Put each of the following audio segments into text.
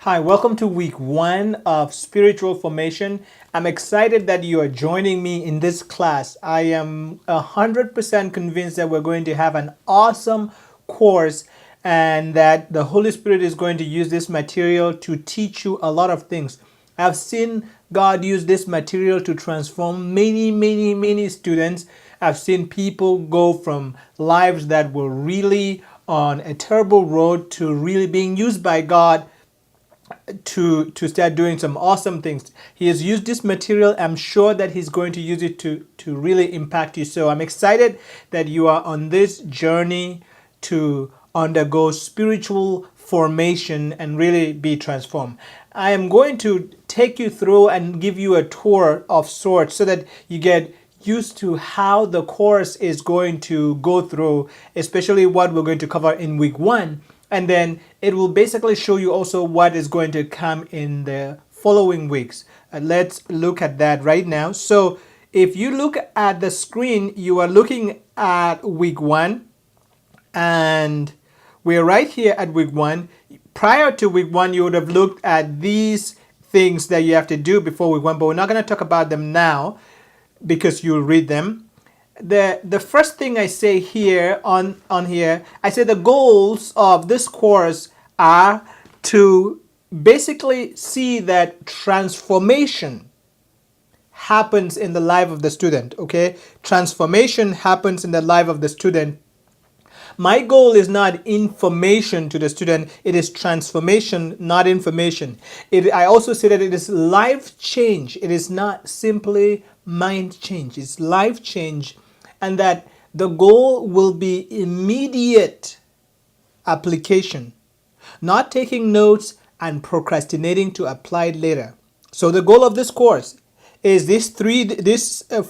Hi, welcome to week 1 of spiritual formation. I'm excited that you are joining me in this class. I am 100% convinced that we're going to have an awesome course and that the Holy Spirit is going to use this material to teach you a lot of things. I've seen God use this material to transform many students. I've seen people go from lives that were really on a terrible road to really being used by God to start doing some awesome things. He has used this material. I'm sure that he's going to use it to really impact you. So I'm excited that you are on this journey to undergo spiritual formation and really be transformed. I am going to take you through and give you a tour of sorts so that you get used to how the course is going to go through, especially what we're going to cover in week 1. And then it will basically show you also what is going to come in the following weeks. Let's look at that right now. So if you look at the screen, you are looking at week 1, and we're right here at week 1. Prior to week 1, you would have looked at these things that you have to do before week 1, but we're not going to talk about them now because you'll read them. The first thing I say here on here, I say the goals of this course are to basically see that transformation happens in the life of the student. Okay, transformation happens in the life of the student. My goal is not information to the student, it is transformation, not information. I also say that it is life change. It is not simply mind change, it's life change, and that the goal will be immediate application, not taking notes and procrastinating to apply it later. So the goal of this course is these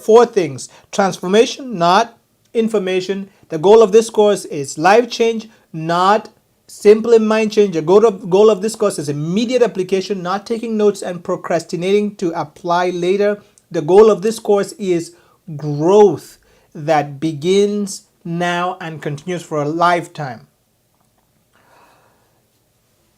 four things: transformation, not information. The goal of this course is life change, not simply mind change. The goal of this course is immediate application, not taking notes and procrastinating to apply later. The goal of this course is growth that begins now and continues for a lifetime.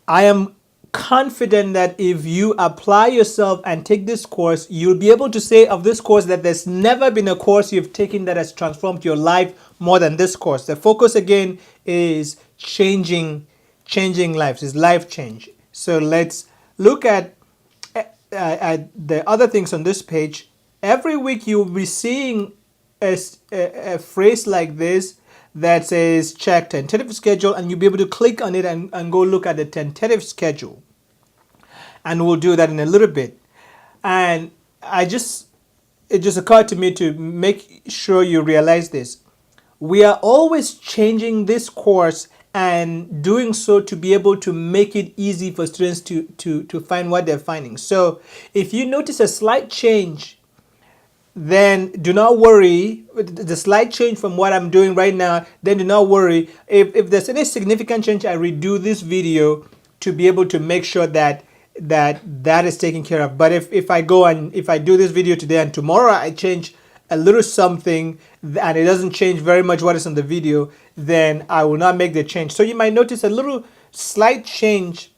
I am confident that if you apply yourself and take this course, you'll be able to say of this course that there's never been a course you've taken that has transformed your life more than this course. The focus again is changing lives, is life change. So let's look at the other things on this page. Every week you'll be seeing a phrase like this that says check tentative schedule, and you'll be able to click on it and go look at the tentative schedule. And we'll do that in a little bit. And it just occurred to me to make sure you realize this. We are always changing this course and doing so to be able to make it easy for students to find what they're finding. So if you notice a slight change, then do not worry. The slight change from what I'm doing right now, then do not worry. If there's any significant change, I redo this video to be able to make sure that is taken care of. But if I go and if I do this video today and tomorrow I change a little something and it doesn't change very much what is on the video, then I will not make the change. So you might notice a little slight change,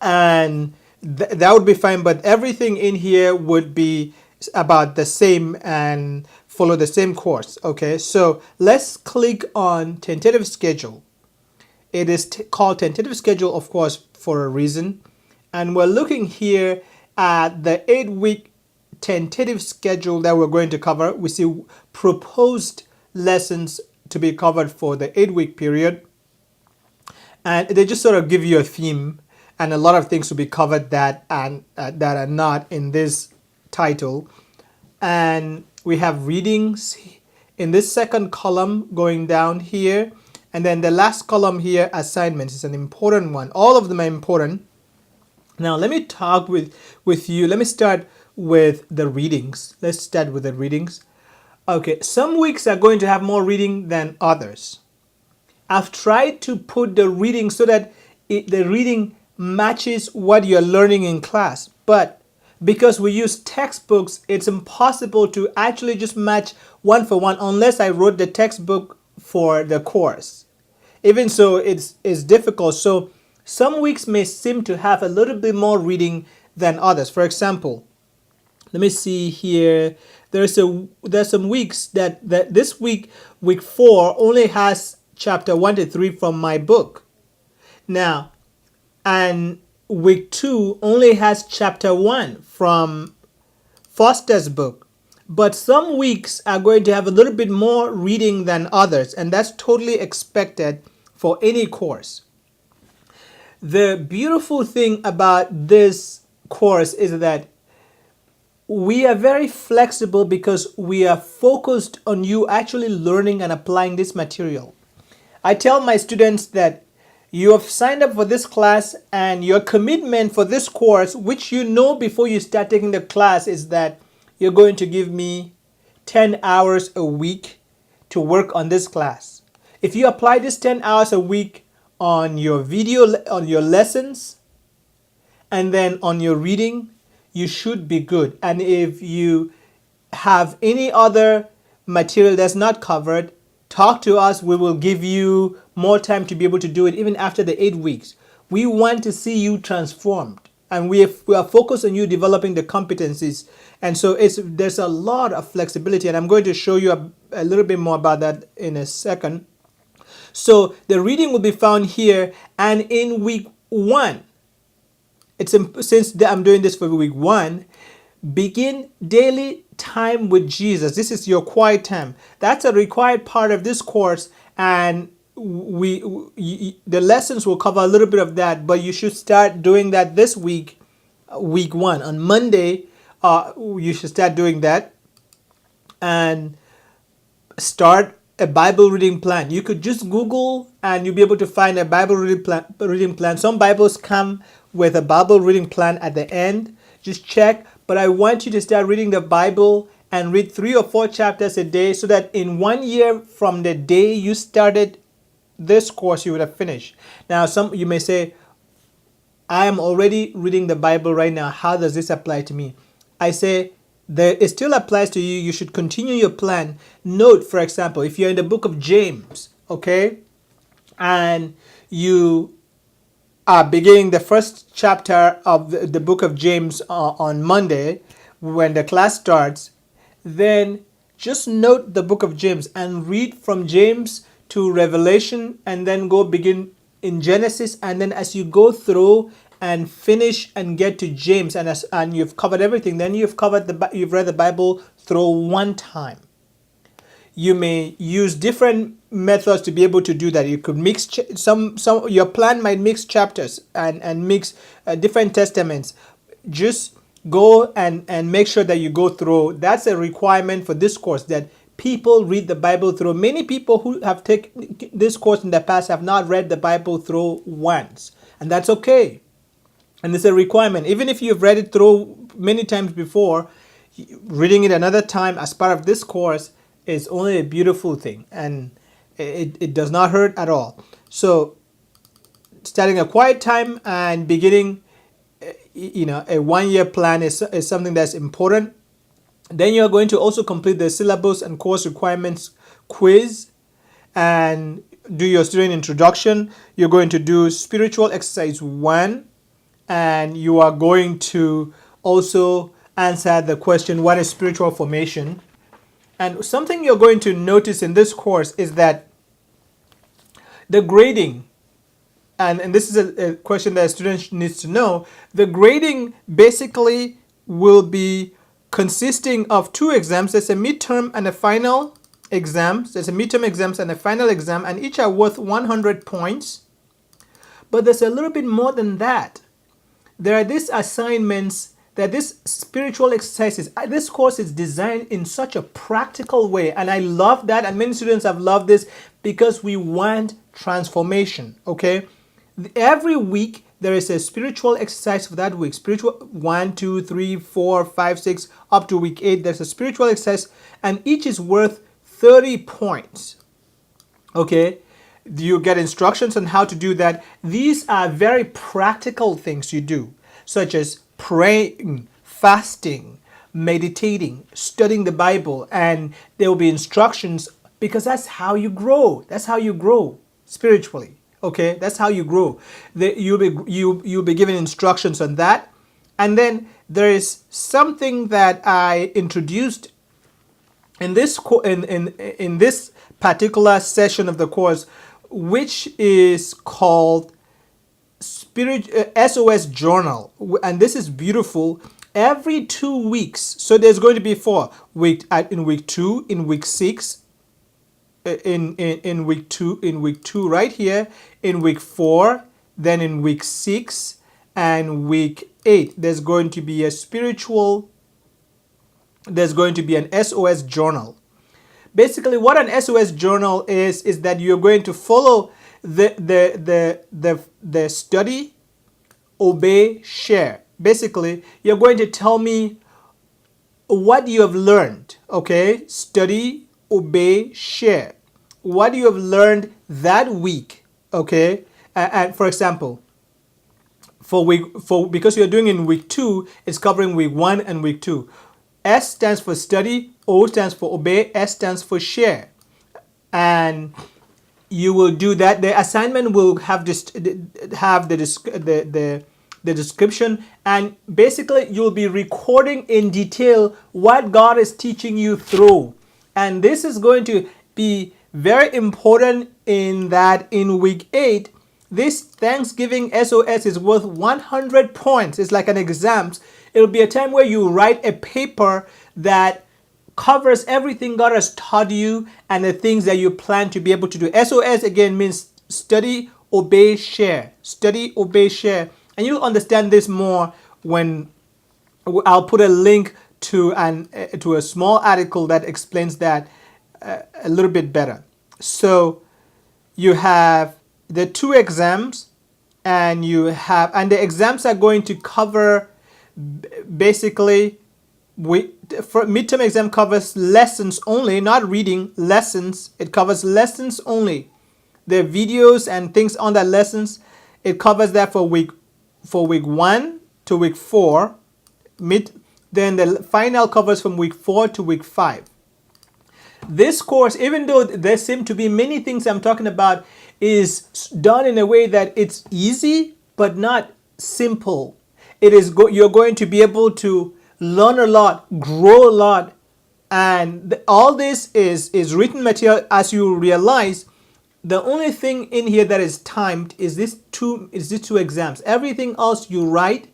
and that would be fine, but everything in here would be about the same and follow the same course. Okay, so let's click on tentative schedule. It is called tentative schedule, of course, for a reason, and we're looking here at the 8-week tentative schedule that we're going to cover. We see proposed lessons to be covered for the 8-week period, and they just sort of give you a theme, and a lot of things will be covered that are not in this title. And we have readings in this second column going down here, and then the last column here, assignments, is an important one. All of them are important. Now let me talk with you. Let me start with the readings. Let's start with the readings. Okay, some weeks are going to have more reading than others. I've tried to put the reading so that the reading matches what you're learning in class, but because we use textbooks, it's impossible to actually just match one for one unless I wrote the textbook for the course. Even so, it's difficult. So Some weeks may seem to have a little bit more reading than others. For example, let me see here. There's some weeks that this week 4 only has chapter 1 to 3 from my book. Now, and week 2 only has chapter 1 from Foster's book. But some weeks are going to have a little bit more reading than others, and that's totally expected for any course. The beautiful thing about this course is that we are very flexible because we are focused on you actually learning and applying this material. I tell my students that you have signed up for this class, and your commitment for this course, which you know before you start taking the class, is that you're going to give me 10 hours a week to work on this class. If you apply this 10 hours a week on your on your lessons, and then on your reading, you should be good. And if you have any other material that's not covered, talk to us. We will give you more time to be able to do it even after the 8 weeks. We want to see you transformed, and we are focused on you developing the competencies. And so there's a lot of flexibility, and I'm going to show you a little bit more about that in a second. So the reading will be found here, and in week 1, since I'm doing this for week 1, begin daily time with Jesus. This is your quiet time. That's a required part of this course, and the lessons will cover a little bit of that, but you should start doing that this week, week 1. On Monday, you should start doing that and start a Bible reading plan. You could just Google and you'll be able to find a Bible reading plan. Some Bibles come with a Bible reading plan at the end. Just check. But I want you to start reading the Bible and read 3 or 4 chapters a day, so that in 1 year from the day you started this course, you would have finished. Now, you may say, I am already reading the Bible right now. How does this apply to me? I say, it still applies to you. You should continue your plan. Note, for example, if you're in the book of James, okay, and you are beginning the first chapter of the book of James on Monday when the class starts, then just note the book of James and read from James to Revelation, and then go begin in Genesis, and then as you go through and finish and get to James, and you've covered everything, then you've read the Bible through one time. You may use different methods to be able to do that. You could mix your plan might mix chapters and mix different testaments. Just go and make sure that you go through. That's a requirement for this course, that people read the Bible through. Many people who have taken this course in the past have not read the Bible through once, and that's okay. And it's a requirement. Even if you've read it through many times before, reading it another time as part of this course is only a beautiful thing, and it does not hurt at all. So starting a quiet time and beginning a 1 year plan is something that's important. Then you're going to also complete the syllabus and course requirements quiz and do your student introduction. You're going to do spiritual exercise 1, and you are going to also answer the question, what is spiritual formation? And something you're going to notice in this course is that the grading, and this is a question that a student needs to know, the grading basically will be consisting of 2 exams. There's a midterm and a final exam. There's a midterm exams and a final exam, and each are worth 100 points. But there's a little bit more than that. There are these assignments, that this spiritual exercises. This course is designed in such a practical way, and I love that, and many students have loved this because we want transformation. Okay, every week there is a spiritual exercise for that week. Spiritual 1, 2, 3, 4, 5, 6, up to week 8. There's a spiritual exercise, and each is worth 30 points. Okay, you get instructions on how to do that. These are very practical things you do, such as praying, fasting, meditating, studying the Bible, and there will be instructions, because that's how you grow. That's how you grow spiritually. Okay, that's how you grow. You'll be given instructions on that, and then there is something that I introduced in in this particular session of the course, which is called Spirit SOS Journal, and this is beautiful. Every 2 weeks, so there's going to be in week 2, in week 6, in week 2 right here, in week 4, then in week 6 and week 8 there's going to be an SOS journal. Basically what an SOS journal is that you're going to follow the study, obey, share. Basically you're going to tell me what you have learned. Okay, study, obey, share what you have learned that week. Okay, and for example, because you're doing in week 2, it's covering week 1 and week 2. S stands for study, O stands for obey, S stands for share. And you will do that. The assignment will have the description, and basically you'll be recording in detail what God is teaching you through. And this is going to be very important in that in week 8, this Thanksgiving SOS is worth 100 points. It's like an exam. It'll be a time where you write a paper that covers everything God has taught you and the things that you plan to be able to do. SOS again means study, obey, share. Study, obey, share. And you'll understand this more when I'll put a link to a small article that explains that a little bit better. So you have the 2 exams, and the exams are going to cover basically midterm exam covers lessons only, not reading, lessons. It covers lessons only. The videos and things on that lessons, it covers that for week 1 to week 4. Then the final covers from week 4 to week 5. This course, even though there seem to be many things I'm talking about, is done in a way that it's easy but not simple. You're going to be able to learn a lot, grow a lot, and all this is written material. As you realize, the only thing in here that is timed is these two exams. Everything else you write,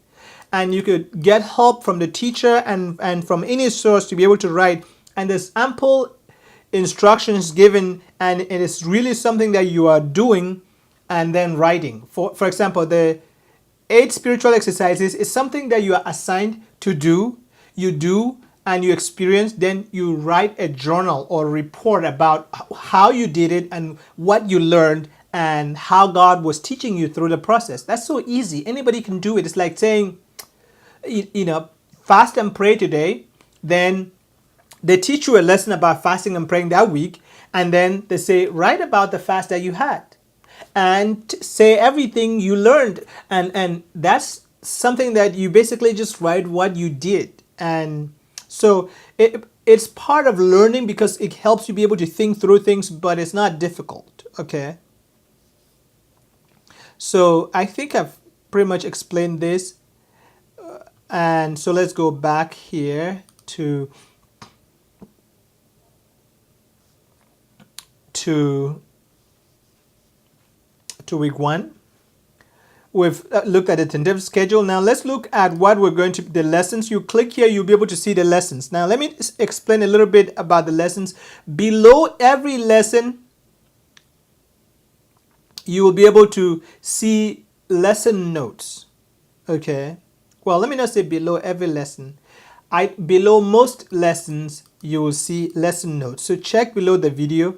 and you could get help from the teacher and from any source to be able to write. And there's ample instructions given, and it is really something that you are doing and then writing. For example, the 8 spiritual exercises is something that you are assigned to do. You do and you experience, then you write a journal or report about how you did it and what you learned and how God was teaching you through the process. That's so easy. Anybody can do it. It's like saying, fast and pray today. Then they teach you a lesson about fasting and praying that week, and then they say, write about the fast that you had and say everything you learned. And that's something that you basically just write what you did. And so it's part of learning because it helps you be able to think through things, but it's not difficult. Okay. So I think I've pretty much explained this. And so let's go back here to week 1. We've looked at the tentative schedule. Now let's look at what we're going to, the lessons. You click here, you'll be able to see the lessons. Now let me explain a little bit about the lessons. Below every lesson, you will be able to see lesson notes. Okay. Well, let me not say below every lesson. Below most lessons, you will see lesson notes. So check below the video.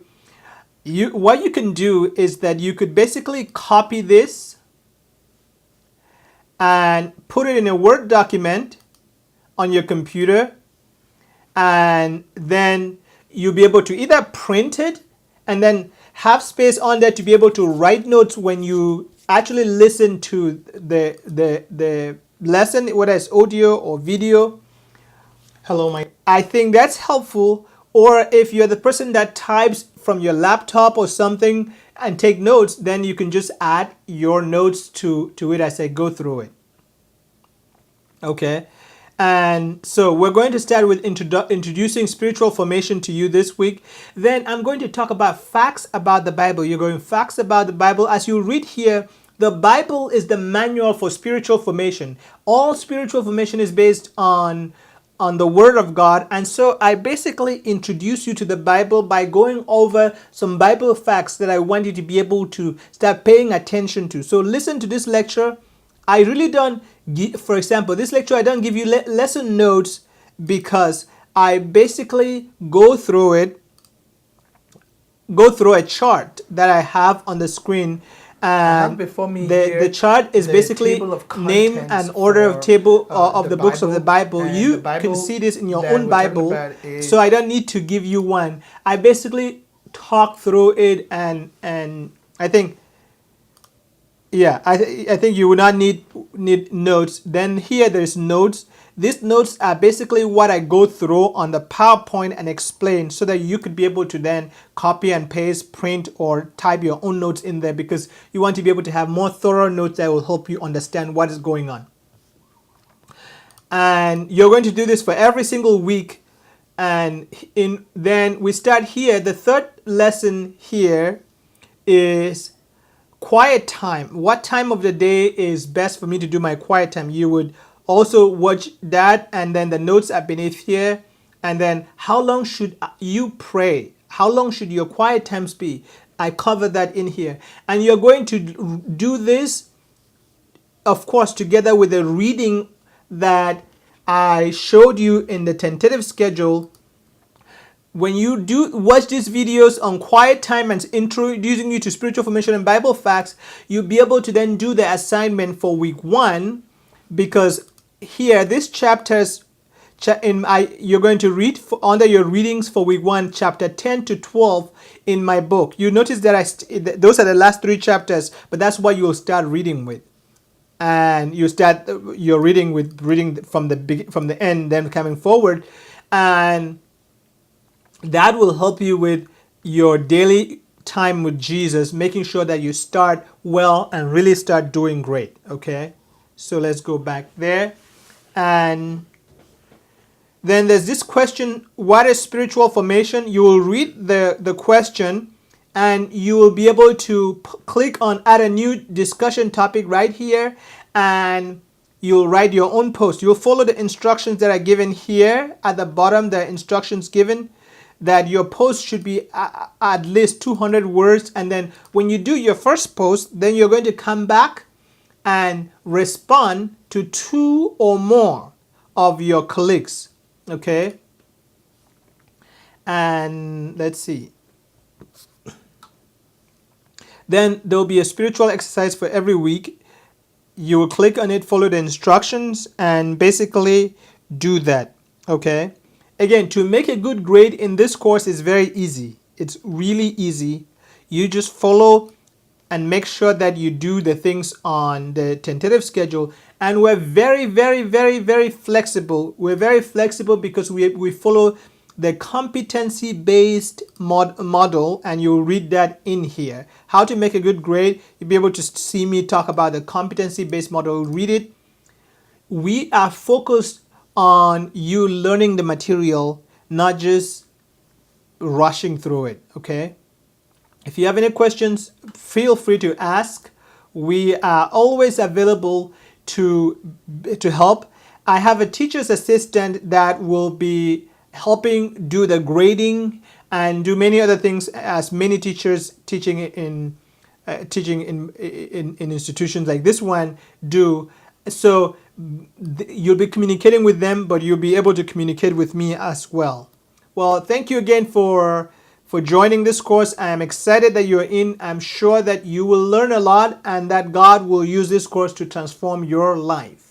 What you can do is that you could basically copy this and put it in a Word document on your computer, and then you'll be able to either print it and then have space on there to be able to write notes when you actually listen to the lesson, whether it's audio or video. Hello, Mike. I think that's helpful. Or if you're the person that types from your laptop or something, and take notes, then you can just add your notes to it as I go through it. Okay. And so we're going to start with introducing spiritual formation to you this week. Then I'm going to talk about facts about the Bible. You're going facts about the Bible. As you read here, the Bible is the manual for spiritual formation. All spiritual formation is based on the Word of God. And so I basically introduce you to the Bible by going over some Bible facts that I want you to be able to start paying attention to. So listen to this lecture. I really don't for example, this lecture, I don't give you lesson notes because I basically go through a chart that I have on the screen. And before me the chart is basically name and order of table of the books of the Bible. You can see this in your own Bible, so I don't need to give you one. I basically talk through it, and I think, yeah, I think you will not need notes. Then here there's notes. These notes are basically what I go through on the PowerPoint and explain so that you could be able to then copy and paste, print, or type your own notes in there, because you want to be able to have more thorough notes that will help you understand what is going on. And you're going to do this for every single week. And then we start here. The third lesson here is quiet time. What time of the day is best for me to do my quiet time? You would also watch that, and then the notes are beneath here. And then how long should you pray? How long should your quiet times be? I cover that in here. And you're going to do this, of course, together with the reading that I showed you in the tentative schedule. When you do watch these videos on quiet time and introducing you to spiritual formation and Bible facts, you'll be able to then do the assignment for week 1, because here, this chapters, you're going to read under your readings for week 1, chapter 10 to 12 in my book. You notice that those are the last 3 chapters, but that's what you'll start reading with. And you start your reading from the end, then coming forward, and that will help you with your daily time with Jesus, making sure that you start well and really start doing great. Okay, so let's go back there. And then there's this question: what is spiritual formation? You will read the question, and you will be able to click on add a new discussion topic right here, and you'll write your own post. You'll follow the instructions that are given here at the bottom. The instructions given that your post should be at least 200 words. And then when you do your first post, then you're going to come back and respond to 2 or more of your colleagues. Okay. And let's see. Then there'll be a spiritual exercise for every week. You will click on it, follow the instructions, and basically do that. Okay. Again, to make a good grade in this course is very easy. It's really easy. You just follow and make sure that you do the things on the tentative schedule. And we're very, very, very, very flexible. We're very flexible because we follow the competency-based model, and you'll read that in here. How to make a good grade. You'll be able to see me talk about the competency-based model. Read it. We are focused on you learning the material, not just rushing through it. Okay. If you have any questions, feel free to ask. We are always available to help. I have a teacher's assistant that will be helping do the grading and do many other things, as many teachers teaching in institutions like this one do. So you'll be communicating with them, but you'll be able to communicate with me as well. Well, thank you again for joining this course. I am excited that you're in. I'm sure that you will learn a lot and that God will use this course to transform your life.